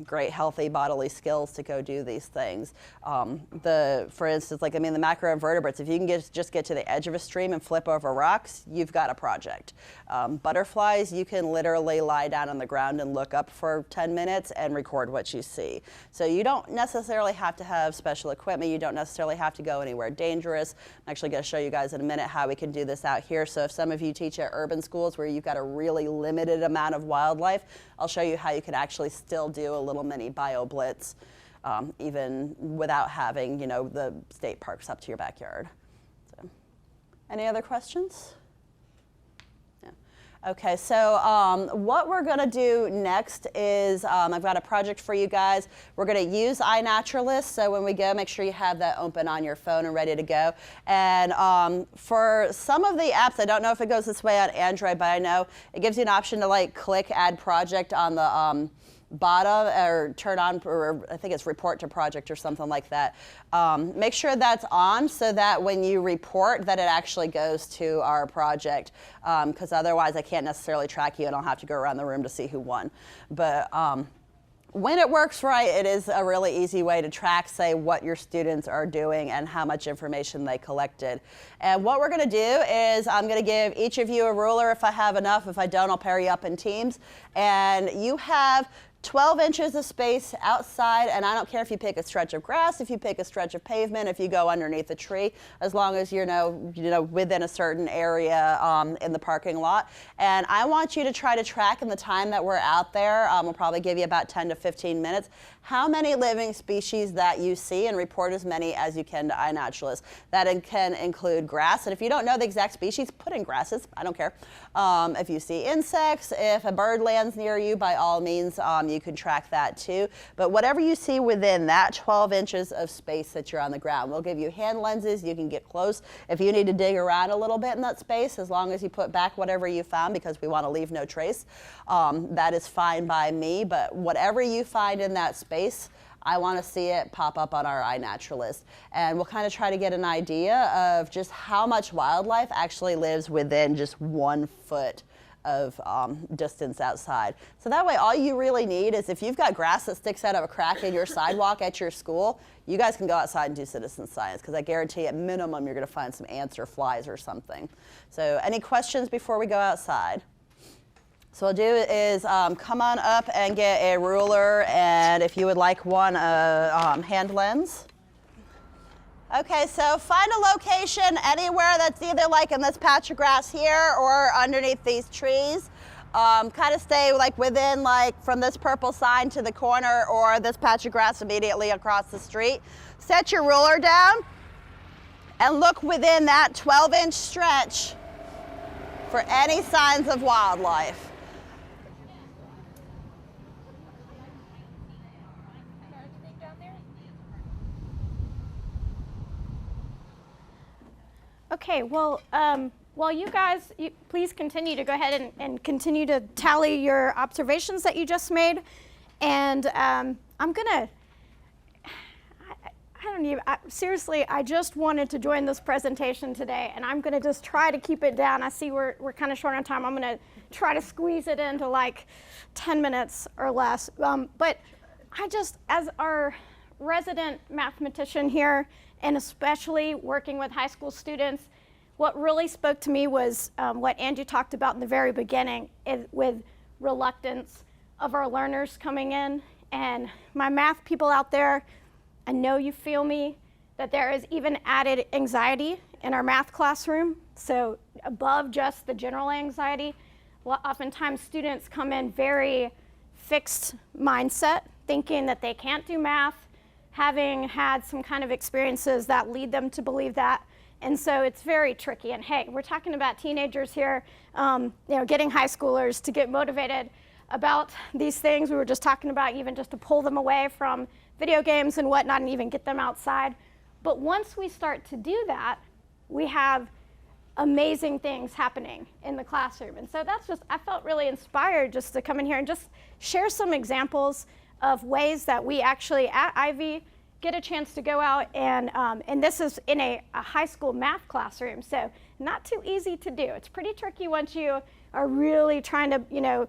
great healthy bodily skills to go do these things. For instance, like, I mean, the macroinvertebrates, if you can just get to the edge of a stream and flip over rocks, you've got a project. Butterflies, you can literally lie down on the ground and look up for 10 minutes and record what you see. So you don't necessarily have to have special equipment. You don't necessarily have to go anywhere dangerous. I'm actually going to show you guys in a minute how we can do this out here. So if some of you teach at urban schools where you've got a really limited amount of wildlife, I'll show you how you can actually still do a little mini bio blitz, even without having, the state parks up to your backyard. So, any other questions? Yeah. Okay, so what we're going to do next is I've got a project for you guys. We're going to use iNaturalist, so when we go, make sure you have that open on your phone and ready to go. And for some of the apps, I don't know if it goes this way on Android, but I know it gives you an option to like click Add Project on the bottom, or turn on, or I think it's report to project or something like that. Make sure that's on so that when you report that it actually goes to our project, because otherwise I can't necessarily track you and I'll have to go around the room to see who won. But when it works right, it is a really easy way to track, say, what your students are doing and how much information they collected. And what we're going to do is I'm going to give each of you a ruler if I have enough. If I don't, I'll pair you up in teams. And you have 12 inches of space outside, and I don't care if you pick a stretch of grass, if you pick a stretch of pavement, if you go underneath a tree, as long as you're within a certain area in the parking lot. And I want you to try to track in the time that we're out there, we'll probably give you about 10 to 15 minutes, how many living species that you see, and report as many as you can to iNaturalist. That can include grass, and if you don't know the exact species, put in grasses, I don't care. If you see insects, if a bird lands near you, by all means, you can track that too. But whatever you see within that 12 inches of space that you're on the ground, we'll give you hand lenses, you can get close. If you need to dig around a little bit in that space, as long as you put back whatever you found, because we want to leave no trace, that is fine by me. But whatever you find in that space, I want to see it pop up on our iNaturalist. And we'll kind of try to get an idea of just how much wildlife actually lives within just 1 foot of distance outside. So that way all you really need is if you've got grass that sticks out of a crack in your sidewalk at your school, you guys can go outside and do citizen science, because I guarantee at minimum you're going to find some ants or flies or something. So any questions before we go outside? So what I'll do is come on up and get a ruler, and if you would like one, hand lens. Okay, so find a location anywhere that's either like in this patch of grass here or underneath these trees. Kind of stay like within, like from this purple sign to the corner or this patch of grass immediately across the street. Set your ruler down and look within that 12-inch stretch for any signs of wildlife. Okay, well, while you guys, please continue to go ahead and continue to tally your observations that you just made. And I'm gonna, seriously, I just wanted to join this presentation today, and I'm gonna just try to keep it down. I see we're kind of short on time. I'm gonna try to squeeze it into like 10 minutes or less. But I just, as our resident mathematician here, and especially working with high school students, what really spoke to me was what Angie talked about in the very beginning with reluctance of our learners coming in. And my math people out there, I know you feel me, that there is even added anxiety in our math classroom. So above just the general anxiety, oftentimes students come in very fixed mindset, thinking that they can't do math, having had some kind of experiences that lead them to believe that. And so it's very tricky. And hey, we're talking about teenagers here, getting high schoolers to get motivated about these things. We were just talking about even just to pull them away from video games and whatnot and even get them outside. But once we start to do that, we have amazing things happening in the classroom. And so that's just, I felt really inspired just to come in here and just share some examples of ways that we actually at Ivy get a chance to go out and this is in a high school math classroom, so not too easy to do. It's pretty tricky once you are really trying to,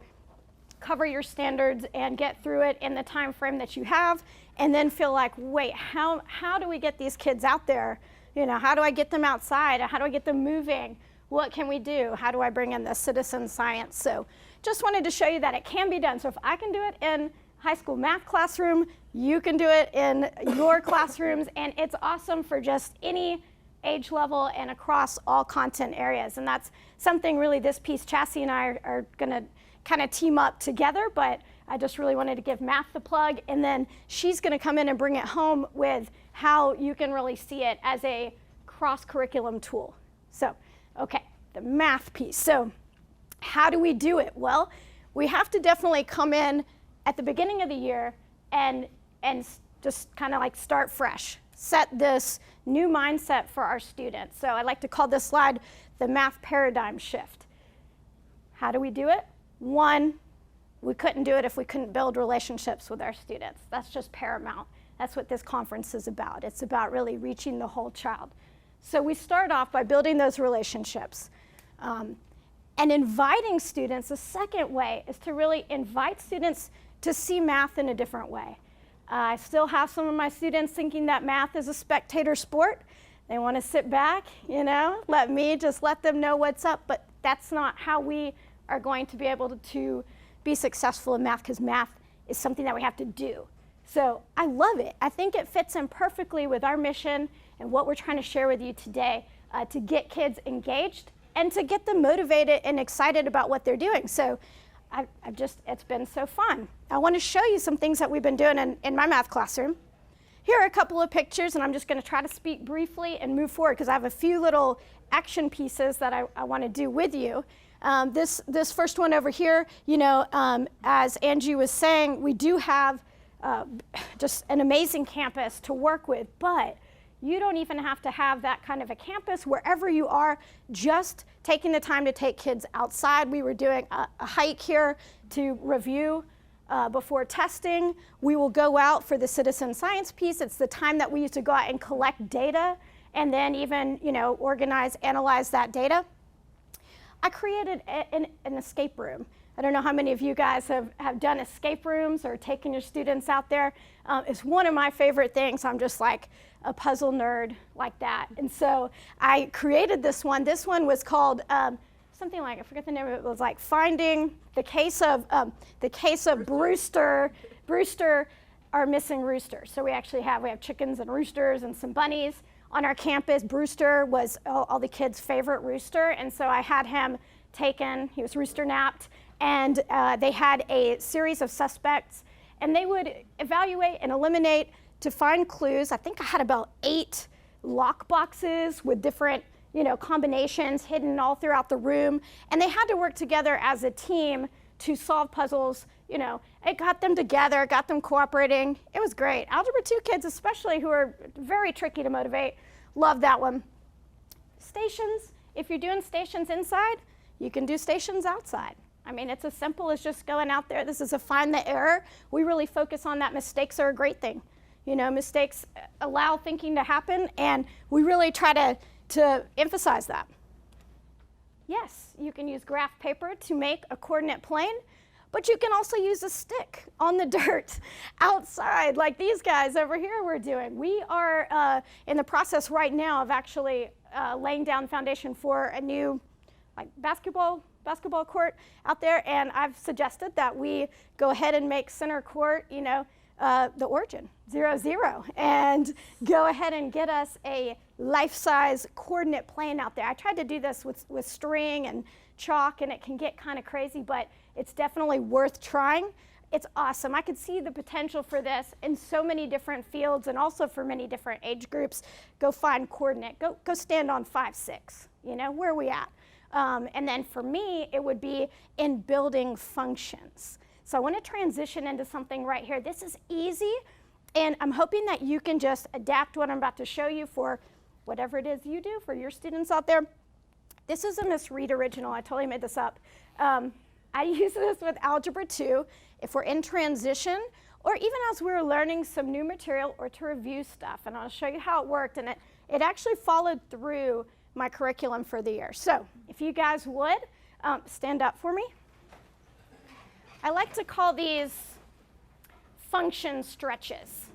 cover your standards and get through it in the time frame that you have, and then feel like, wait, how do we get these kids out there? How do I get them outside? How do I get them moving? What can we do? How do I bring in the citizen science? So just wanted to show you that it can be done. So if I can do it in high school math classroom, you can do it in your classrooms, and it's awesome for just any age level and across all content areas. And that's something really this piece, Chassie and I are gonna kind of team up together, but I just really wanted to give math the plug, and then she's gonna come in and bring it home with how you can really see it as a cross-curriculum tool. So, okay, the math piece. So How do we do it? Well, we have to definitely come in at the beginning of the year and just kind of like start fresh, set this new mindset for our students. So I like to call this slide the math paradigm shift. How do we do it? One, we couldn't do it if we couldn't build relationships with our students. That's just paramount. That's what this conference is about. It's about really reaching the whole child. So we start off by building those relationships. And inviting students, the second way is to really invite students to see math in a different way. I still have some of my students thinking that math is a spectator sport. They want to sit back, let me just let them know what's up, but that's not how we are going to be able to be successful in math, because math is something that we have to do. So I love it. I think it fits in perfectly with our mission and what we're trying to share with you today, to get kids engaged and to get them motivated and excited about what they're doing. So it's been so fun. I want to show you some things that we've been doing in my math classroom. Here are a couple of pictures, and I'm just going to try to speak briefly and move forward because I have a few little action pieces that I want to do with you. This first one over here, as Angie was saying, we do have just an amazing campus to work with, but you don't even have to have that kind of a campus wherever you are, just taking the time to take kids outside. We were doing a hike here to review before testing. We will go out for the citizen science piece. It's the time that we used to go out and collect data and then even, organize, analyze that data. I created an escape room. I don't know how many of you guys have done escape rooms or taken your students out there. It's one of my favorite things. I'm just like a puzzle nerd like that. And so I created this one. This one was called something like, I forget the name of it, was like Finding the Case of Brewster, Our Missing Rooster. So we have chickens and roosters and some bunnies on our campus. Brewster was all the kids' favorite rooster. And so I had him taken, he was rooster napped, and they had a series of suspects, and they would evaluate and eliminate to find clues. I think I had about 8 lock boxes with different combinations hidden all throughout the room, and they had to work together as a team to solve puzzles. It got them together, got them cooperating. It was great. Algebra 2 kids, especially, who are very tricky to motivate, love that one. Stations, if you're doing stations inside, you can do stations outside. I mean, it's as simple as just going out there. This is a find the error. We really focus on that. Mistakes are a great thing. Mistakes allow thinking to happen, and we really try to emphasize that. Yes, you can use graph paper to make a coordinate plane, but you can also use a stick on the dirt outside, like these guys over here were doing. We are in the process right now of actually laying down the foundation for a new basketball court out there, and I've suggested that we go ahead and make center court, the origin, 0, 0, and go ahead and get us a life-size coordinate plane out there. I tried to do this with string and chalk, and it can get kind of crazy, but it's definitely worth trying. It's awesome. I could see the potential for this in so many different fields and also for many different age groups. Go find coordinate. Go stand on 5, 6. Where are we at? And then for me, it would be in building functions. So I want to transition into something right here. This is easy, and I'm hoping that you can just adapt what I'm about to show you for whatever it is you do for your students out there. This is a Miss Reed original. I totally made this up. I use this with Algebra 2 if we're in transition, or even as we're learning some new material or to review stuff. And I'll show you how it worked, and it actually followed through my curriculum for the year. So if you guys would, stand up for me. I like to call these function stretches.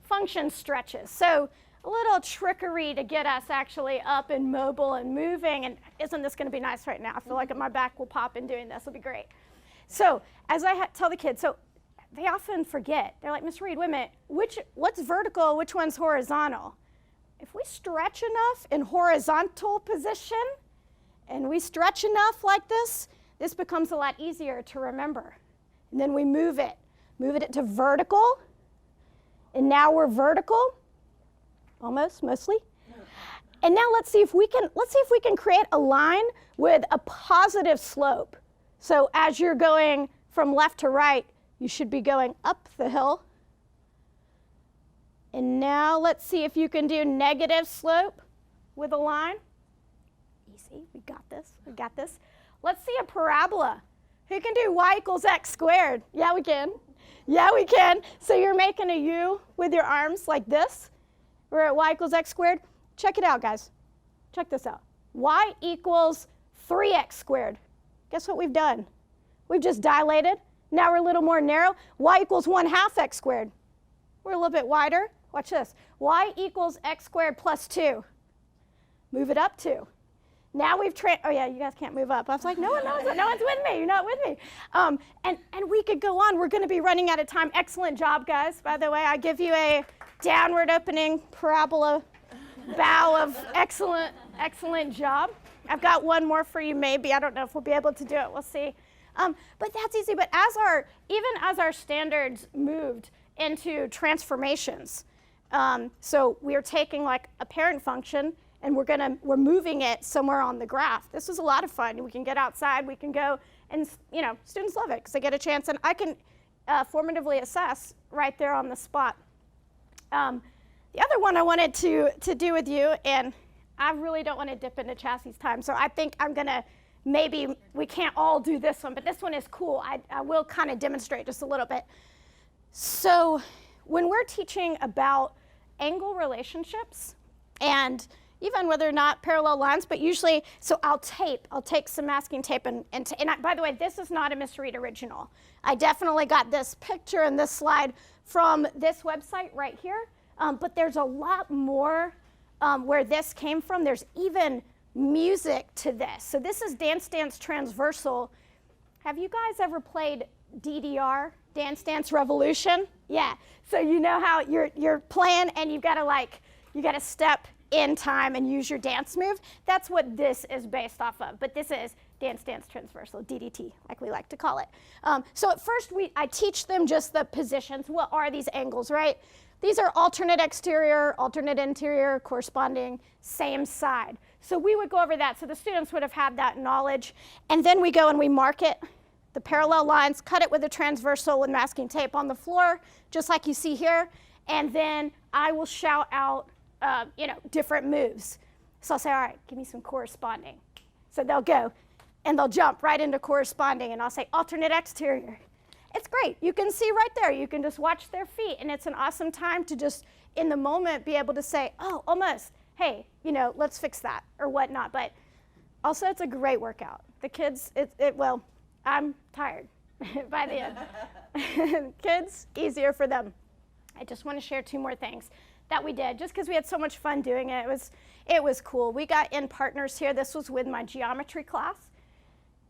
Function stretches. So a little trickery to get us actually up and mobile and moving. And isn't this going to be nice right now? I feel like my back will pop in doing this. It'll be great. So as I tell the kids, so they often forget. They're like, Miss Reed, wait a minute. What's vertical? Which one's horizontal? If we stretch enough in horizontal position and we stretch enough like this becomes a lot easier to remember. And then we move it to vertical, and now we're vertical, almost, mostly. And now let's see if we can create a line with a positive slope. So as you're going from left to right, you should be going up the hill. And now let's see if you can do negative slope with a line. Easy, we got this, we got this. Let's see a parabola. Who can do y equals x squared? Yeah, we can. Yeah, we can. So you're making a U with your arms like this. We're at y equals x squared. Check it out, guys. Check this out. Y equals 3x squared. Guess what we've done? We've just dilated. Now we're a little more narrow. Y equals 1/2 x squared. We're a little bit wider. Watch this. Y equals x squared plus 2. Move it up 2. Now we've oh yeah, you guys can't move up. I was like, no one's with me. You're not with me. And we could go on. We're going to be running out of time. Excellent job, guys. By the way, I give you a downward opening parabola bow of excellent job. I've got one more for you, maybe. I don't know if we'll be able to do it. We'll see. But that's easy. But even as our standards moved into transformations, so we're taking like a parent function and we're moving it somewhere on the graph. This was a lot of fun. We can get outside, we can go, and students love it because they get a chance, and I can formatively assess right there on the spot. The other one I wanted to do with you, and I really don't want to dip into chassis time, so I think I'm gonna, maybe we can't all do this one, but this one is cool. I will kind of demonstrate just a little bit. So when we're teaching about angle relationships, and even whether or not parallel lines, but usually, so I'll take some masking tape, and by the way, this is not a Misread original. I definitely got this picture and this slide from this website right here, but there's a lot more where this came from. There's even music to this. So this is Dance Dance Transversal. Have you guys ever played DDR, Dance Dance Revolution? Yeah, so you know how you're playing and you gotta step in time and use your dance move. That's what this is based off of, but this is Dance Dance Transversal, DDT, like we like to call it. So at first I teach them just the positions. What are these angles, right? These are alternate exterior, alternate interior, corresponding same side. So we would go over that, so the students would have had that knowledge, and then we go and we mark it, the parallel lines, cut it with a transversal with masking tape on the floor, just like you see here, and then I will shout out different moves. So I'll say, all right, give me some corresponding. So they'll go and they'll jump right into corresponding, and I'll say alternate exterior. It's great. You can see right there. You can just watch their feet, and it's an awesome time to just, in the moment, be able to say, oh, almost, hey, let's fix that or whatnot. But also, it's a great workout. The kids, well, I'm tired by the end. Kids, easier for them. I just want to share 2 more things that we did, just because we had so much fun doing it. It was cool. We got in partners here. This was with my geometry class.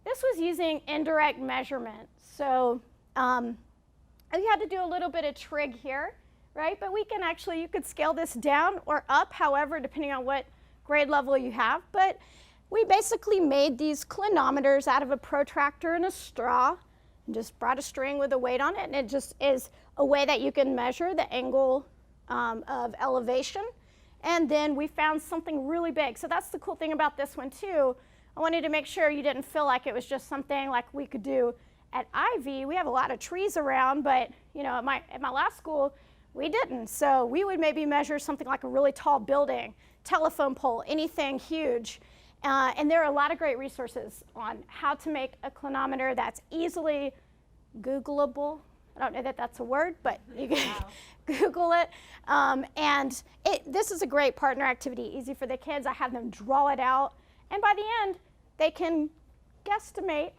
This was using indirect measurement. So we had to do a little bit of trig here, right? But we can actually, you could scale this down or up, however, depending on what grade level you have. But we basically made these clinometers out of a protractor and a straw, and just brought a string with a weight on it, and it just is a way that you can measure the angle of elevation. And then we found something really big. So that's the cool thing about this one too. I wanted to make sure you didn't feel like it was just something like we could do at Ivy. We have a lot of trees around, but at my last school, we didn't. So we would maybe measure something like a really tall building, telephone pole, anything huge. And there are a lot of great resources on how to make a clinometer that's easily Googleable. I don't know that that's a word, but you can Google it. And this is a great partner activity, easy for the kids. I have them draw it out. And by the end, they can guesstimate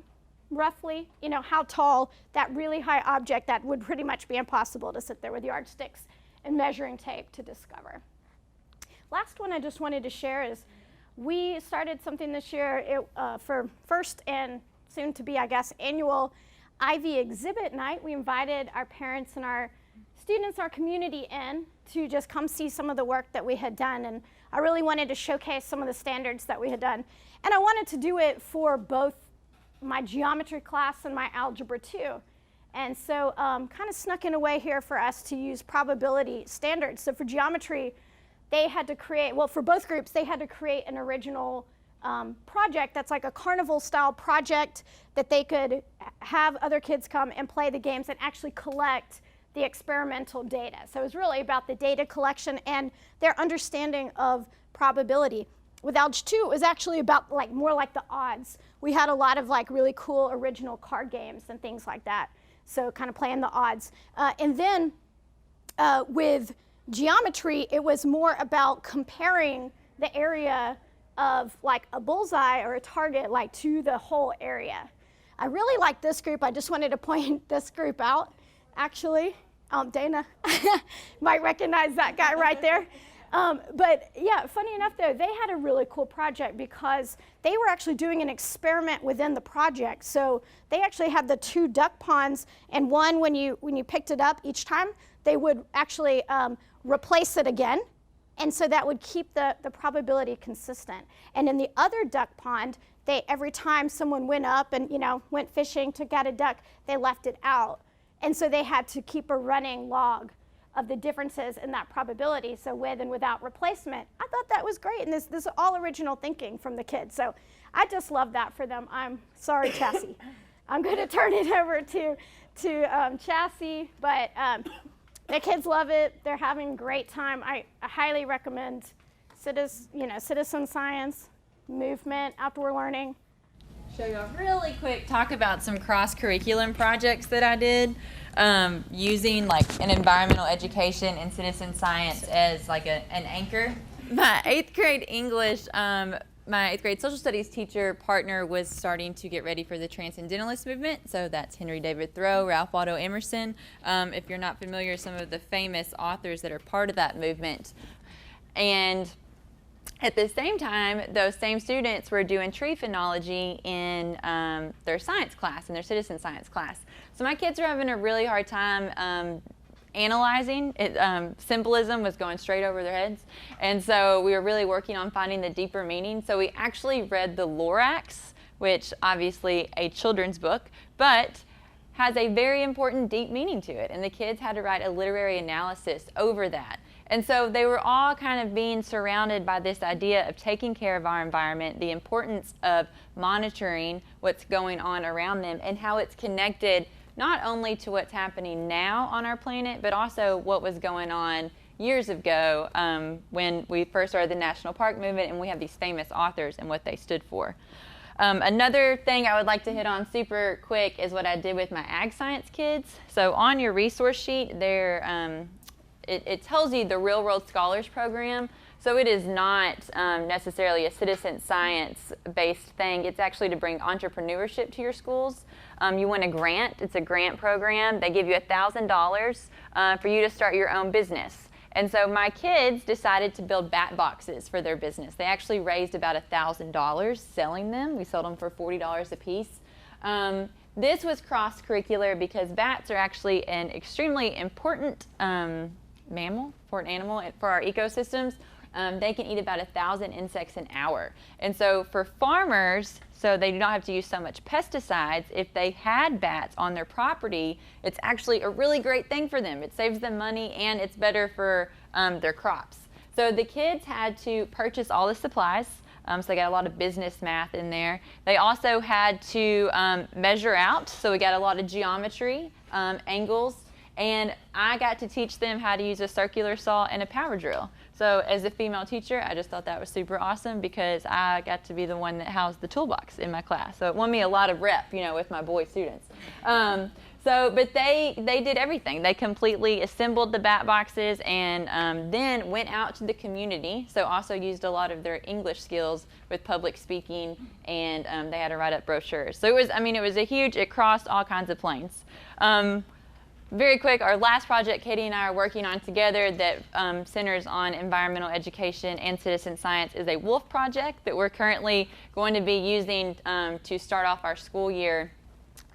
roughly, how tall that really high object that would pretty much be impossible to sit there with yardsticks and measuring tape to discover. Last one I just wanted to share is we started something this year for first and soon to be, I guess, annual Ivy exhibit night. We invited our parents and our students, our community in to just come see some of the work that we had done. And I really wanted to showcase some of the standards that we had done. And I wanted to do it for both my geometry class and my algebra too. And so kind of snuck in a way here for us to use probability standards. So for geometry, they had to create, well, for both groups, they had to create an original project that's like a carnival style project that they could have other kids come and play the games and actually collect the experimental data. So it was really about the data collection and their understanding of probability. With Algebra 2, it was actually about like more like the odds. We had a lot of like really cool original card games and things like that. So kind of playing the odds. And then with geometry, it was more about comparing the area of like a bullseye or a target like to the whole area. I really like this group. I just wanted to point this group out, actually. Dana might recognize that guy right there. But yeah, funny enough though, they had a really cool project because they were actually doing an experiment within the project. So they actually had the 2 duck ponds, and one, when you picked it up each time, they would actually replace it again. And so that would keep the probability consistent. And in the other duck pond, every time someone went up and went fishing, took out a duck, they left it out. And so they had to keep a running log of the differences in that probability, so with and without replacement. I thought that was great, and this is all original thinking from the kids. So I just love that for them. I'm sorry, Chassie. I'm going to turn it over to Chassie, but the kids love it. They're having a great time. I highly recommend citizen science, movement, outdoor learning. Show you a really quick talk about some cross-curriculum projects that I did using like an environmental education and citizen science as like an anchor. My 8th grade English, my 8th grade social studies teacher partner was starting to get ready for the Transcendentalist movement. So that's Henry David Thoreau, Ralph Waldo Emerson. If you're not familiar, some of the famous authors that are part of that movement. And at the same time, those same students were doing tree phenology in their science class, in their citizen science class. So my kids were having a really hard time analyzing it. Symbolism was going straight over their heads. And so we were really working on finding the deeper meaning. So we actually read the Lorax, which obviously a children's book, but has a very important deep meaning to it. And the kids had to write a literary analysis over that. And so they were all kind of being surrounded by this idea of taking care of our environment, the importance of monitoring what's going on around them, and how it's connected not only to what's happening now on our planet, but also what was going on years ago when we first started the National Park Movement, and we have these famous authors and what they stood for. Another thing I would like to hit on super quick is what I did with my ag science kids. So on your resource sheet there, it tells you the Real World Scholars Program. So it is not necessarily a citizen science-based thing. It's actually to bring entrepreneurship to your schools. You win a grant. It's a grant program. They give you $1,000 for you to start your own business. And so my kids decided to build bat boxes for their business. They actually raised about $1,000 selling them. We sold them for $40 a piece. This was cross-curricular because bats are actually an extremely important mammal, important animal for our ecosystems. They can eat about 1,000 insects an hour. And so for farmers, so they do not have to use so much pesticides, if they had bats on their property, it's actually a really great thing for them. It saves them money and it's better for their crops. So the kids had to purchase all the supplies. So they got a lot of business math in there. They also had to measure out. So we got a lot of geometry, angles. And I got to teach them how to use a circular saw and a power drill. So as a female teacher, I just thought that was super awesome because I got to be the one that housed the toolbox in my class. So it won me a lot of rep, with my boy students. But they did everything. They completely assembled the bat boxes and then went out to the community. So also used a lot of their English skills with public speaking, and they had to write up brochures. So it crossed all kinds of planes. Very quick, our last project Katie and I are working on together that centers on environmental education and citizen science is a wolf project that we're currently going to be using to start off our school year.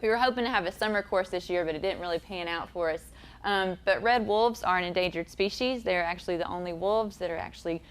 We were hoping to have a summer course this year, but it didn't really pan out for us. But red wolves are an endangered species. They're actually the only wolves that are actually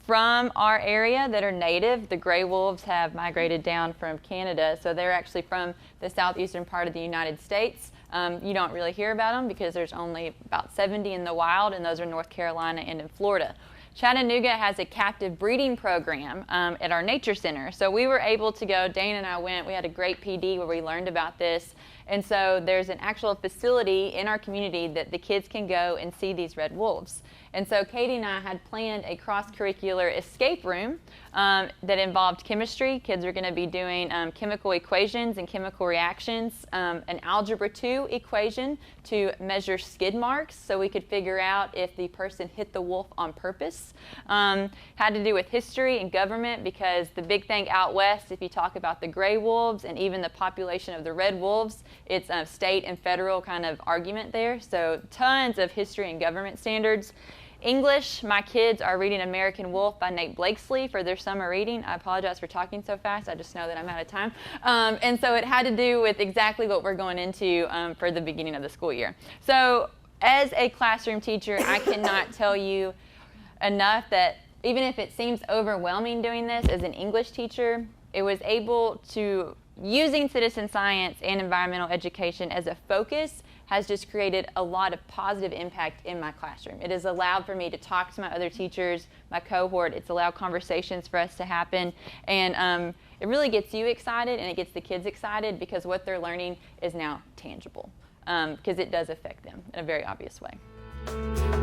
from our area that are native. The gray wolves have migrated down from Canada, so they're actually from the southeastern part of the United States. You don't really hear about them because there's only about 70 in the wild, and those are North Carolina and in Florida. Chattanooga has a captive breeding program at our nature center. So we were able to go, Dane and I went, we had a great PD where we learned about this. And so there's an actual facility in our community that the kids can go and see these red wolves. And so Katie and I had planned a cross-curricular escape room that involved chemistry. Kids are going to be doing chemical equations and chemical reactions, an Algebra 2 equation to measure skid marks so we could figure out if the person hit the wolf on purpose. Had to do with history and government, because the big thing out west, if you talk about the gray wolves and even the population of the red wolves, it's a state and federal kind of argument there. So tons of history and government standards. English, my kids are reading American Wolf by Nate Blakesley for their summer reading. I apologize for talking so fast. I just know that I'm out of time. And so it had to do with exactly what we're going into for the beginning of the school year. So as a classroom teacher, I cannot tell you enough that even if it seems overwhelming doing this as an English teacher, it was able to, using citizen science and environmental education as a focus, has just created a lot of positive impact in my classroom. It has allowed for me to talk to my other teachers, my cohort. It's allowed conversations for us to happen. And it really gets you excited, and it gets the kids excited, because what they're learning is now tangible, because it does affect them in a very obvious way.